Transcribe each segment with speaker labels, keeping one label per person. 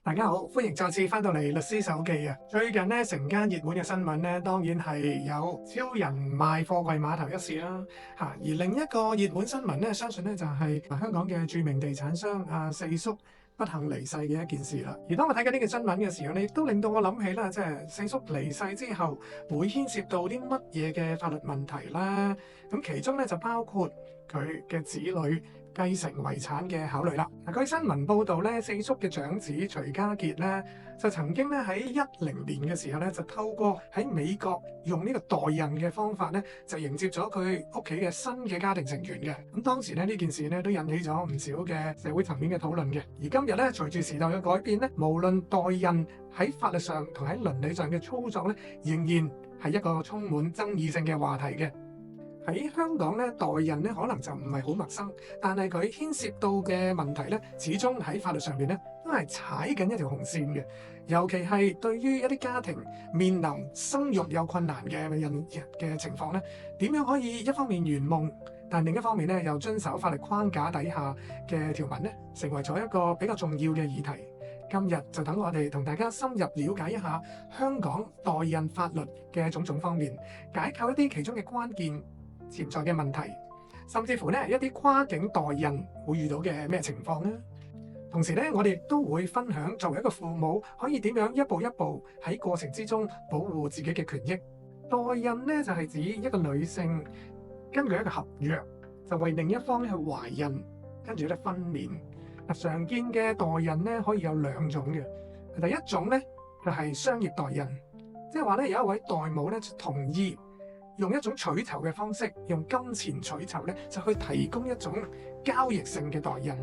Speaker 1: 大家好，歡迎再次翻到嚟律師手記啊！最近咧，成間熱門嘅新聞咧，當然係有超人賣貨櫃碼頭一事啦。而另一個熱門新聞咧，相信咧就係香港嘅著名地產商四叔不幸離世嘅一件事啦。而當我睇緊呢個新聞嘅時候咧，亦都令到我諗起啦，即係四叔離世之後會牽涉到啲乜嘢嘅法律問題啦。咁其中咧就包括佢嘅子女繼承遺產嘅考慮啦。據新聞報道咧，四叔嘅長子徐家傑咧就曾經咧喺10年嘅時候咧就透過喺美國用呢個代孕嘅方法咧就迎接咗佢屋企嘅新嘅家庭成員嘅。咁當時咧呢件事咧都引起咗唔少嘅社會層面嘅討論嘅。而今日咧隨住時代嘅改變咧，無論代孕喺法律上同喺倫理上嘅操作咧，仍然係一個充滿爭議性嘅話題嘅。喺香港咧，代孕咧可能就唔係好陌生，但係佢牽涉到嘅問題咧，始終喺法律上邊咧都係踩緊一條紅線嘅。尤其係對於一啲家庭面臨生育有困難嘅人嘅情況咧，點樣可以一方面圓夢，但另一方面咧又遵守法律框架底下嘅條文咧，成為咗一個比較重要嘅議題。今日就等我哋同大家深入了解一下香港代孕法律嘅種種方面，解構一啲其中嘅關鍵潛在嘅問題，甚至乎咧一啲跨境代孕會遇到嘅咩情況呢？同時咧，我哋亦都會分享作為一個父母可以點樣一步一步喺過程之中保護自己嘅權益。代孕咧就係指一個女性根據一個合約，就為另一方咧去懷孕，跟住咧分娩。常見嘅代孕咧可以有兩種嘅。第一種咧就係商業代孕，即係話咧有一位代母咧就同意用一種取酬嘅方式，用金錢取酬咧，就去提供一種交易性嘅代孕。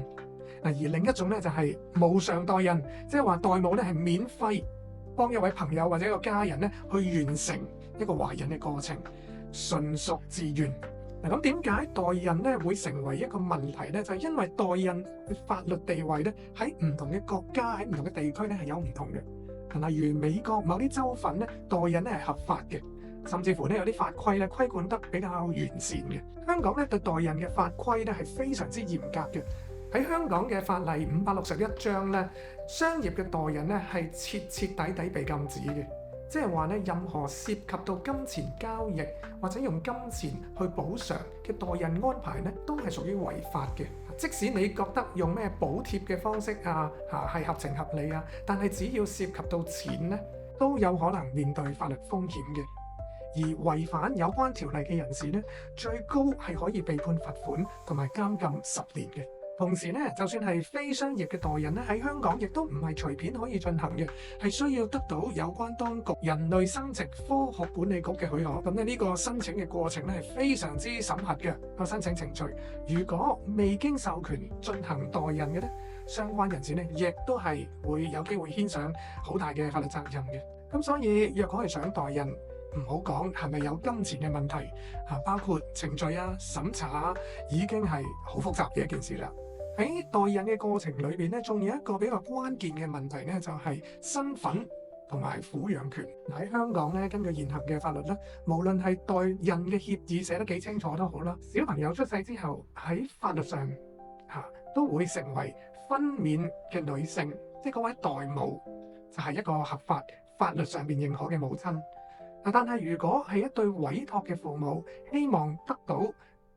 Speaker 1: 而另一種咧就係無償代孕，即係話代母咧係免費幫一位朋友或者一個家人咧去完成一個懷孕嘅過程，純屬自願。咁點解代孕咧會成為一個問題咧？就係因為代孕嘅法律地位咧喺唔同嘅國家喺唔同嘅地區咧係有唔同嘅。例如美國某啲州份咧代孕咧係合法嘅。甚至乎咧有啲法規咧規管得比較完善嘅。香港咧對代孕嘅法規咧係非常之嚴格嘅。喺香港嘅法例561章咧，商業嘅代孕咧係徹底被禁止嘅。即係話咧，任何涉及到金錢交易或者用金錢去補償嘅代孕安排咧，都係屬於違法嘅。即使你覺得用咩補貼嘅方式係合情合理啊，但係只要涉及到錢咧，都有可能面對法律風險嘅。而違反有關條例嘅人士咧，最高係可以被判罰款同埋監禁10年嘅。同時咧，就算係非商業嘅代孕咧，喺香港亦都唔係隨便可以進行嘅，係需要得到有關當局人類生殖科學管理局嘅許可。咁咧呢個申請嘅過程咧係非常之審核嘅個申請程序。如果未經授權進行代孕嘅咧，相關人士咧亦都係會有機會牽上好大嘅法律責任嘅。咁所以若果係想代孕，唔好講係咪有金錢嘅問題包括程序審查已經係好複雜嘅一件事啦。喺代孕嘅過程裏邊咧，仲有一個比較關鍵嘅問題咧，就係身份同埋撫養權。喺香港咧，根據現行嘅法律咧，無論係代孕嘅協議寫得幾清楚都好啦，小朋友出世之後喺法律上都會成為分娩嘅女性，即係嗰位代母就係一個合法律上邊認可嘅母親。但係如果係一對委託嘅父母，希望得到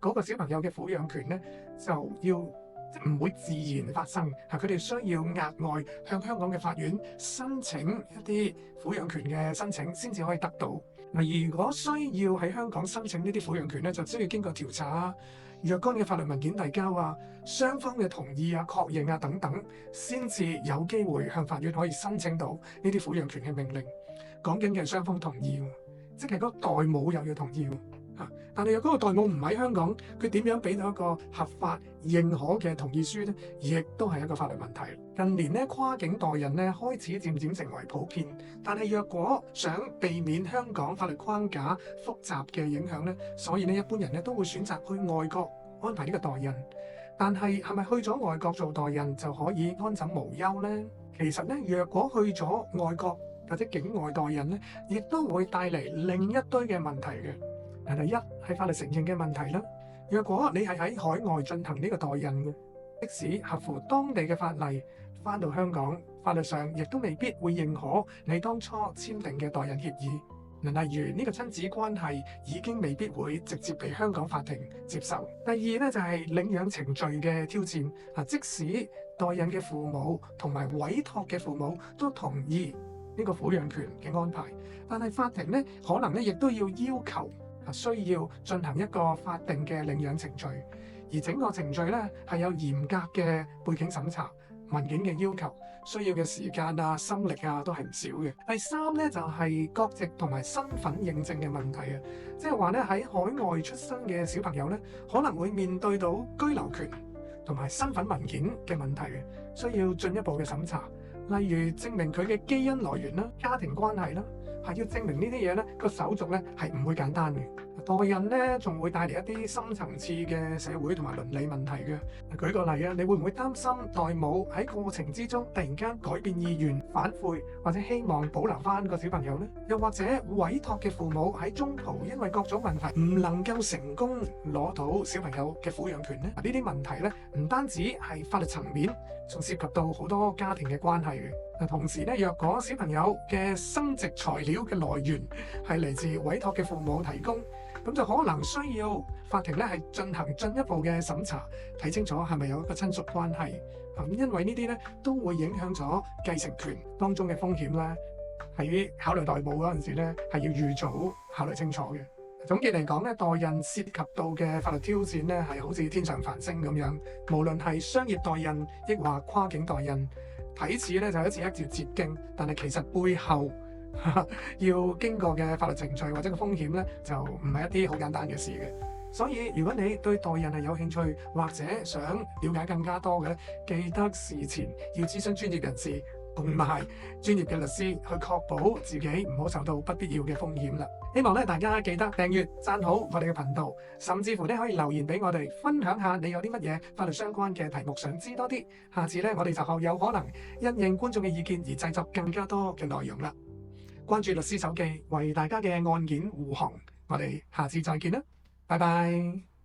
Speaker 1: 嗰個小朋友嘅撫養權咧，就要唔會自然發生。佢哋需要額外向香港嘅法院申請一啲撫養權嘅申請，先至可以得到。如果需要喺香港申請呢啲撫養權咧，就需要經過調查若干嘅法律文件遞交雙方嘅同意確認等等，先至有機會向法院可以申請到呢啲撫養權嘅命令。講緊嘅係雙方同意，即係嗰個代母又要同意。但係若嗰個代母唔喺香港，佢點樣俾到一個合法認可嘅同意書咧？亦都係一個法律問題。近年咧，跨境代孕咧開始漸漸成為普遍，但係若果想避免香港法律框架複雜嘅影響咧，所以咧一般人咧都會選擇去外國安排呢個代孕。但係係咪去咗外國做代孕就可以安枕無憂呢？其實咧，若果去咗外國或者境外代孕咧，亦都會帶嚟另一堆嘅問題嘅。第一係法律承認嘅問題啦。若果你係喺海外進行呢個代孕嘅，即使合乎當地嘅法例，返到香港，法律上亦都未必會認可你當初簽訂嘅代孕協議。例如呢個親子關係已經未必會直接被香港法庭接受。第二咧就係領養程序嘅挑戰。即使代孕嘅父母同埋委託嘅父母都同意呢個撫養權嘅安排，但係法庭咧可能咧亦都要要求需要進行一個法定嘅領養程序，而整個程序咧係有嚴格嘅背景審查、文件嘅要求，需要嘅時間啊、心力啊都係唔少嘅。第三咧就係國籍同埋身份認證嘅問題啊，即係話咧喺海外出生嘅小朋友咧可能會面對到居留權同埋身份文件嘅問題嘅，需要進一步嘅審查，例如證明佢嘅基因來源啦、家庭關係啦，係要證明呢啲嘢咧個手續咧係唔會簡單嘅。代孕咧仲會帶嚟一啲深層次嘅社會同埋倫理問題嘅。舉個例啊，你會唔會擔心代母喺過程之中突然間改變意願、反悔或者希望保留翻個小朋友呢？又或者委託嘅父母喺中途因為各種問題唔能夠成功攞到小朋友嘅撫養權呢？呢啲問題咧唔單止係法律層面，仲涉及到好多家庭嘅關係嘅。同時咧，若果小朋友嘅生殖材料嘅來源係嚟自委託嘅父母提供，咁就可能需要法庭咧係進行進一步嘅審查，睇清楚係咪有一個親屬關係。咁因為呢啲咧都會影響咗繼承權當中嘅風險咧，喺考慮代母嗰陣時咧係要預早考慮清楚嘅。總結嚟講咧，代孕涉及到嘅法律挑戰咧係好似天上繁星咁樣，無論係商業代孕抑或跨境代孕，睇似咧就好似一條捷徑，但係其實背後要經過嘅法律程序或者個風險咧，就唔係一啲好簡單嘅事嘅。所以如果你對代孕係有興趣，或者想了解更加多嘅咧，記得事前要諮詢專業人士同埋專業嘅律師，去確保自己唔好受到不必要嘅風險啦。希望咧大家記得訂閱、讚好我哋嘅頻道，甚至乎咧可以留言俾我哋，分享下你有啲乜嘢法律相關嘅題目想知多啲。下次咧我哋就有可能因應觀眾嘅意見而製作更加多嘅內容啦。關注律師手記，為大家嘅案件護航。我哋下次再見啦，拜拜。